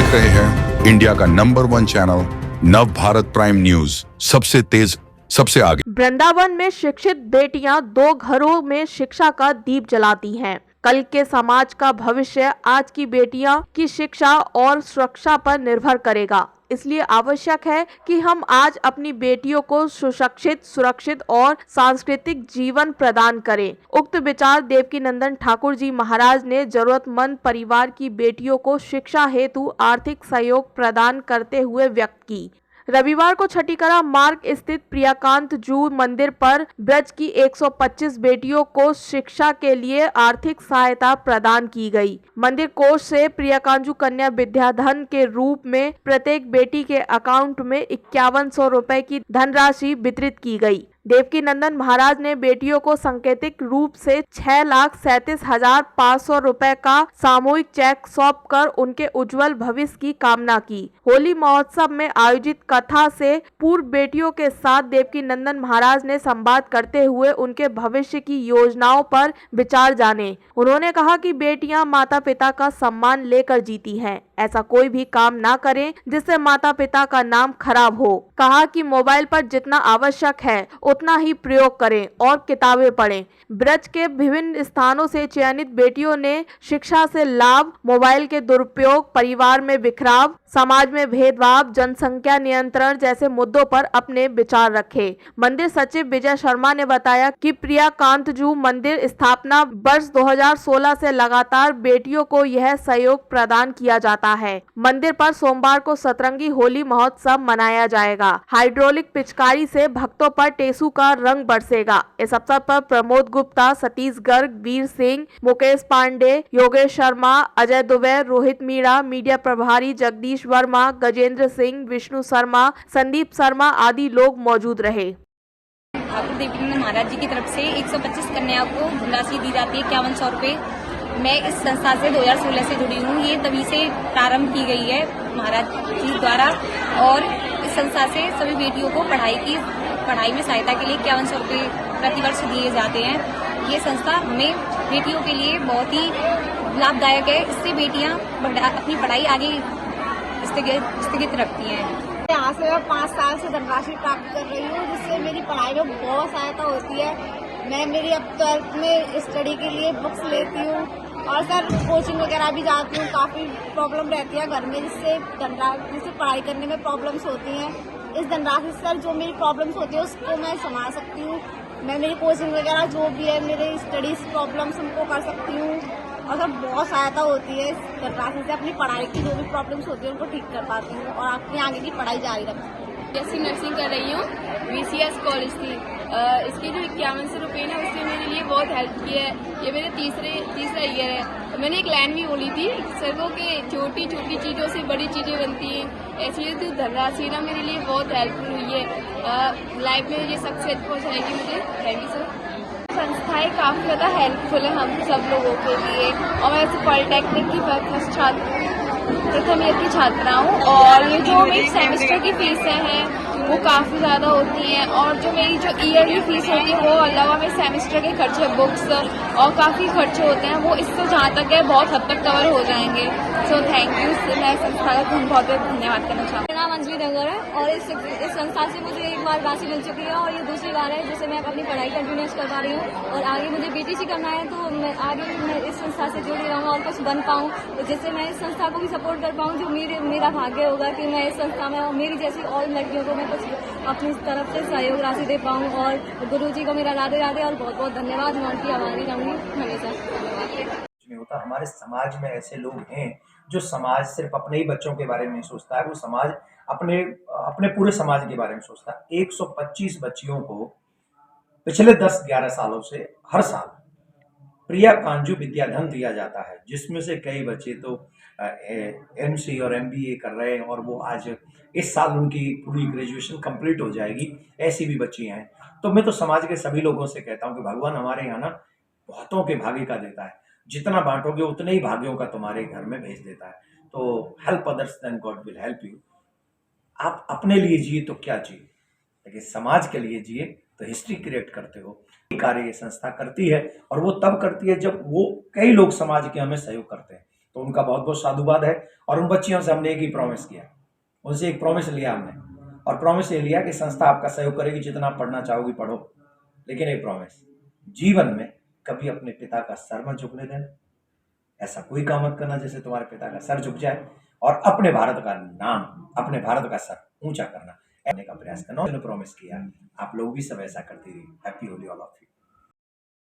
देख रहे हैं इंडिया का नंबर 1 चैनल नव भारत प्राइम न्यूज, सबसे तेज सबसे आगे। वृंदावन में शिक्षित बेटियां 2 घरों में शिक्षा का दीप जलाती हैं। कल के समाज का भविष्य आज की बेटियां की शिक्षा और सुरक्षा पर निर्भर करेगा। इसलिए आवश्यक है कि हम आज अपनी बेटियों को सुशिक्षित, सुरक्षित और सांस्कृतिक जीवन प्रदान करें। उक्त विचार देवकीनंदन ठाकुर जी महाराज ने जरूरतमंद परिवार की बेटियों को शिक्षा हेतु आर्थिक सहयोग प्रदान करते हुए व्यक्त की। रविवार को छठीकरा मार्ग स्थित प्रियाकांत जू मंदिर पर ब्रज की 125 बेटियों को शिक्षा के लिए आर्थिक सहायता प्रदान की गई। मंदिर कोष से प्रियाकांजू कन्या विद्याधन के रूप में प्रत्येक बेटी के अकाउंट में 5100 रुपए की धनराशि वितरित की गई। देवकीनंदन महाराज ने बेटियों को सांकेतिक रूप से 6,37,500 रुपए का सामूहिक चेक सौंपकर उनके उज्जवल भविष्य की कामना की। होली महोत्सव में आयोजित कथा से पूर्व बेटियों के साथ देवकीनंदन महाराज ने संवाद करते हुए उनके भविष्य की योजनाओं पर विचार जाने। उन्होंने कहा कि बेटियां माता पिता का सम्मान लेकर जीती हैं। ऐसा कोई भी काम ना करें जिससे माता पिता का नाम खराब हो। कहा कि मोबाइल पर जितना आवश्यक है उतना ही प्रयोग करें और किताबें पढ़ें। ब्रज के विभिन्न स्थानों से चयनित बेटियों ने शिक्षा से लाभ, मोबाइल के दुरुपयोग, परिवार में बिखराव, समाज में भेदभाव, जनसंख्या नियंत्रण जैसे मुद्दों पर अपने विचार रखे। मंदिर सचिव विजय शर्मा ने बताया कि प्रियाकांतजू मंदिर स्थापना वर्ष 2016 से लगातार बेटियों को यह सहयोग प्रदान किया जाता है। मंदिर पर सोमवार को सतरंगी होली महोत्सव मनाया जाएगा। हाइड्रोलिक पिचकारी से भक्तों पर टेसू का रंग बरसेगा। इस अवसर पर प्रमोद गुप्ता, सतीश गर्ग, वीर सिंह, मुकेश पांडे, योगेश शर्मा, अजय दुबे, रोहित मीणा, मीडिया प्रभारी जगदीश वर्मा, गजेंद्र सिंह, विष्णु शर्मा, संदीप शर्मा आदि लोग मौजूद रहे। ठाकुर देवकीनंदन महाराज जी की तरफ से 125 कन्याओं को धनराशि दी जाती है 5100 रुपये। मैं इस संस्था से 2016 से जुड़ी हूँ। ये तभी से प्रारंभ की गई है महाराज जी द्वारा और इस संस्था से सभी बेटियों को पढ़ाई में सहायता के लिए 5100 रुपये प्रतिवर्ष दिए जाते हैं। ये संस्था हमें बेटियों के लिए बहुत ही लाभदायक है। इससे बेटियाँ अपनी पढ़ाई आगे स्थगित रखती हैं। यहाँ से मैं 5 साल से धनराशि प्राप्त कर रही हूँ जिससे मेरी पढ़ाई में बहुत सहायता होती है। मैं मेरी अब 12th में स्टडी के लिए बुक्स लेती हूँ और सर कोचिंग वगैरह भी जाती हूँ। काफ़ी प्रॉब्लम रहती है घर में जिससे पढ़ाई करने में प्रॉब्लम्स होती हैं। इस धनराशि से सर जो मेरी प्रॉब्लम्स होती है उसको मैं संभाल सकती हूँ। मैं मेरी कोचिंग वगैरह जो भी है मेरे स्टडीज प्रॉब्लम्स उनको कर सकती हूँ और सर बहुत सहायता होती है। इस धनराशि से अपनी पढ़ाई की जो भी प्रॉब्लम्स होती है उनको ठीक कर पाती हूँ और अपनी आगे की पढ़ाई जारी रख सकती हूँ। जैसी नर्सिंग कर रही हूँ, VCS कॉलेज थी। इसके जो 5100 रुपये ना उसने मेरे लिए बहुत हेल्प की है। ये मेरे तीसरा ईयर है। मैंने एक लाइन भी बोली थी सर के छोटी छोटी चीज़ों से बड़ी चीज़ें बनती हैं। ऐसी है तो धनराशि ना मेरे लिए बहुत हेल्पफुल हुई है। लाइफ में ये सक्सेस पहुँचाएगी मुझे। Thank you sir. संस्थाएं काफ़ी ज़्यादा हेल्पफुल है हम सब लोगों के लिए और मैं वैसे पॉलिटेक्निक की प्रथम ईयर की छात्रा हूँ और ये जो मेरी सेमेस्टर की फीसें हैं वो काफ़ी ज़्यादा होती हैं और जो मेरी जो ईयरली फीस होती है वो अलावा मेरे सेमेस्टर के खर्चे, बुक्स और काफ़ी खर्चे होते हैं वो इससे जहाँ तक है बहुत हद तक कवर हो जाएंगे। So thank you. मैं संस्था का बहुत बहुत धन्यवाद करना चाहूँगी। मेरा नाम अंजलि डंगर है और इस संस्था से मुझे एक बार राशि मिल चुकी है और ये दूसरी बार है जिससे मैं अपनी पढ़ाई कंटिन्यूस कर पा रही हूँ और आगे मुझे BTC करना है तो मैं आगे इस संस्था से जुड़ी रहूँ और कुछ बन पाऊँ तो जिससे मैं इस संस्था को भी सपोर्ट कर पाऊँ। जो मेरा भाग्य होगा कि मैं इस संस्था में और मेरी जैसी और लड़कियों को मैं कुछ अपनी तरफ से सहयोग राशि दे पाऊँ और गुरुजी को मेरा राधे राधे और बहुत बहुत धन्यवाद। मैं उनकी आभारी रहूँगी हमेशा। नहीं होता। हमारे समाज में ऐसे लोग हैं जो समाज सिर्फ अपने ही बच्चों के बारे में नहीं सोचता है, वो समाज अपने पूरे समाज के बारे में सोचता है। 125 बच्चियों को पिछले 10-11 सालों से हर साल प्रियाकांजू विद्याधन दिया जाता है जिसमें से कई बच्चे तो MC और MBA कर रहे हैं और वो आज इस साल उनकी पूरी ग्रेजुएशन कंप्लीट हो जाएगी। ऐसी भी बच्चियां हैं। तो मैं तो समाज के सभी लोगों से कहता हूं कि भगवान हमारे यहाँ ना बहुतों के भाग्य का देता है। जितना बांटोगे उतने ही भाग्यों का तुम्हारे घर में भेज देता है। तो help others then God will help you. आप अपने लिए जिए तो क्या जिए, लेकिन समाज के लिए जिए तो हिस्ट्री क्रिएट करते हो। कार्य ये संस्था करती है और वो तब करती है जब वो कई लोग समाज के हमें सहयोग करते हैं। तो उनका बहुत बहुत साधुवाद है। और उन बच्चियों से हमने एक ही प्रॉमिस किया, उनसे एक प्रॉमिस लिया हमने, और प्रॉमिस ये लिया कि संस्था आपका सहयोग करेगी, जितना पढ़ना चाहोगी पढ़ो, लेकिन एक प्रॉमिस, जीवन में कभी अपने पिता का सर मत झुकने देना। ऐसा कोई काम मत करना जिससे तुम्हारे पिता का सर झुक जाए, और अपने भारत का नाम, अपने भारत का सर ऊंचा करना का प्रयास करना। उन्होंने प्रॉमिस किया, आप लोग भी सब ऐसा करते रहिए। Happy Holi all of you.